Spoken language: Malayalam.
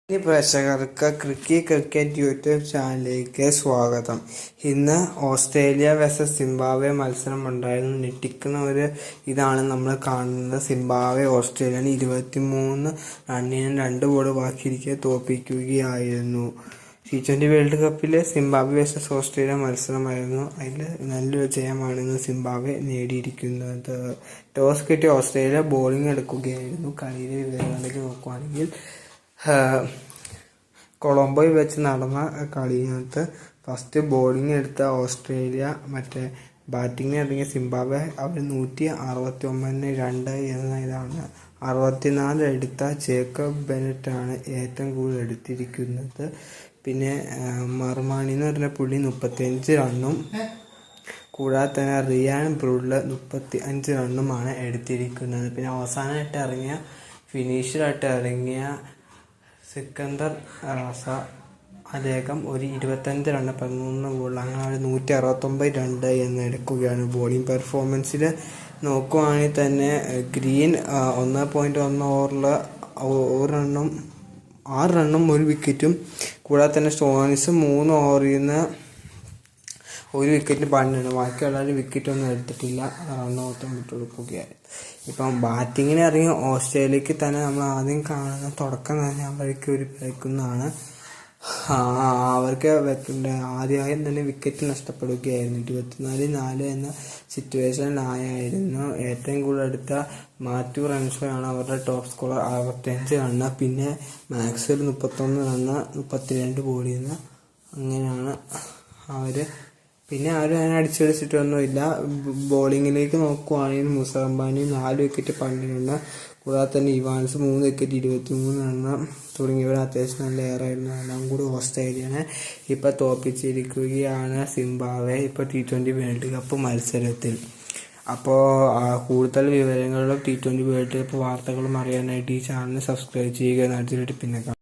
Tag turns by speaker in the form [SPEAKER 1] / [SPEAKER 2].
[SPEAKER 1] പ്രേക്ഷകർക്ക് ക്രിക്കറ്റ് യൂട്യൂബ് ചാനലിലേക്ക് സ്വാഗതം. ഇന്ന് ഓസ്ട്രേലിയ വേഴ്സസ് സിംബാബ്വെ മത്സരം ഉണ്ടായിരുന്നു. ഞെട്ടിക്കുന്ന ഇതാണ് നമ്മൾ കാണുന്നത്. സിംബാബ്വെ ഓസ്ട്രേലിയനെ 23 റണ്ണിന് 2 ബോൾ ബാക്കിയിരിക്കെ തോൽപ്പിക്കുകയായിരുന്നു. T20 വേൾഡ് കപ്പിലെ സിംബാബ്വെ വേഴ്സസ് ഓസ്ട്രേലിയ മത്സരമായിരുന്നു. അതിൽ നല്ലൊരു ജയമാണ് ഇന്ന് സിംബാബ്വെ നേടിയിരിക്കുന്നത്. ടോസ് കിട്ടിയ ഓസ്ട്രേലിയ ബോളിംഗ് എടുക്കുകയായിരുന്നു. കളിയിലെ വിവരങ്ങളിലേക്ക് നോക്കുകയാണെങ്കിൽ കൊളംബോയിൽ വെച്ച് നടന്ന കളിയിനകത്ത് ഫസ്റ്റ് ബോളിംഗ് എടുത്ത ഓസ്ട്രേലിയ ബാറ്റിങ്ങിന് ഇറങ്ങിയ സിംബാബ്വെ അവർ 169-2 എന്ന ഇതാണ് 64 എടുത്ത ജേക്കബ് ബെനറ്റാണ് ഏറ്റവും കൂടുതൽ എടുത്തിരിക്കുന്നത്. പിന്നെ മർമാണി എന്ന് പറഞ്ഞ പുള്ളി 35 റണ്ണും കൂടാതെ തന്നെ റിയാൻ ബ്രൂഡിൽ 35 റണ്ണുമാണ് എടുത്തിരിക്കുന്നത്. പിന്നെ അവസാനമായിട്ട് ഇറങ്ങിയ ഫിനിഷറായിട്ട് ഇറങ്ങിയ സിക്കന്ദർ റാസ അദ്ദേഹം ഒരു 25 റണ്ണ് 13 ബോൾ അങ്ങനെ 169-2 എന്ന് എടുക്കുകയാണ്. ബോളിംഗ് പെർഫോമൻസിൽ നോക്കുവാണെങ്കിൽ തന്നെ ഗ്രീൻ 1.1 ഓവറിൽ 6 റണ്ണും 1 വിക്കറ്റും കൂടാതെ തന്നെ സ്റ്റോയിനിസ് 3 ഓവറിൽ നിന്ന് 1 വിക്കറ്റ് പണിയാണ്. ബാക്കിയുള്ളവർ വിക്കറ്റൊന്നും എടുത്തിട്ടില്ല. റണ്ണോട്ടം വിട്ടുകൊടുക്കുകയായിരുന്നു. ഇപ്പം ബാറ്റിങ്ങിന് ഇറങ്ങിയ ഓസ്ട്രേലിയക്ക് തന്നെ നമ്മൾ ആദ്യം കാണുന്ന തുടക്കം തന്നെ അവർക്ക് ഒരു കളിക്കുന്നതാണ്. അവർക്ക് ആദ്യം തന്നെ വിക്കറ്റ് നഷ്ടപ്പെടുകയായിരുന്നു. 24-4 എന്ന സിറ്റുവേഷനിലായിരുന്നു. ഏറ്റവും കൂടുതൽ എടുത്ത മാത്യു റൺസോയാണ് അവരുടെ ടോപ്പ് സ്കോറർ 65 റണ്ണ്. പിന്നെ മാക്സ്വെൽ 31 റണ്ണ് 32 ബോളിൽ നിന്ന്. അങ്ങനെയാണ് പിന്നെ ആരും അടിച്ചടിച്ചിട്ടൊന്നുമില്ല. ബോളിങ്ങിലേക്ക് നോക്കുവാണെങ്കിൽ മുസറമ്പാനി 4 വിക്കറ്റ് 12 റണ്ണ് കൂടാതെ തന്നെ ഇവാൻസ് 3 വിക്കറ്റ് 23 റണ്ണ് തുടങ്ങിയവർ അത്യാവശ്യം നല്ല ഏറായിരുന്നു. എല്ലാം കൂടി ഓസ്ട്രേലിയനെ ഇപ്പോൾ തോൽപ്പിച്ചിരിക്കുകയാണ് സിംബാബ്വെ ഇപ്പോൾ T20 വേൾഡ് കപ്പ് മത്സരത്തിൽ. അപ്പോൾ കൂടുതൽ വിവരങ്ങളും T20 വേൾഡ് കപ്പ് വാർത്തകളും അറിയാനായിട്ട് ഈ ചാനൽ സബ്സ്ക്രൈബ് ചെയ്യുക. അടുത്തിട്ട് പിന്നെ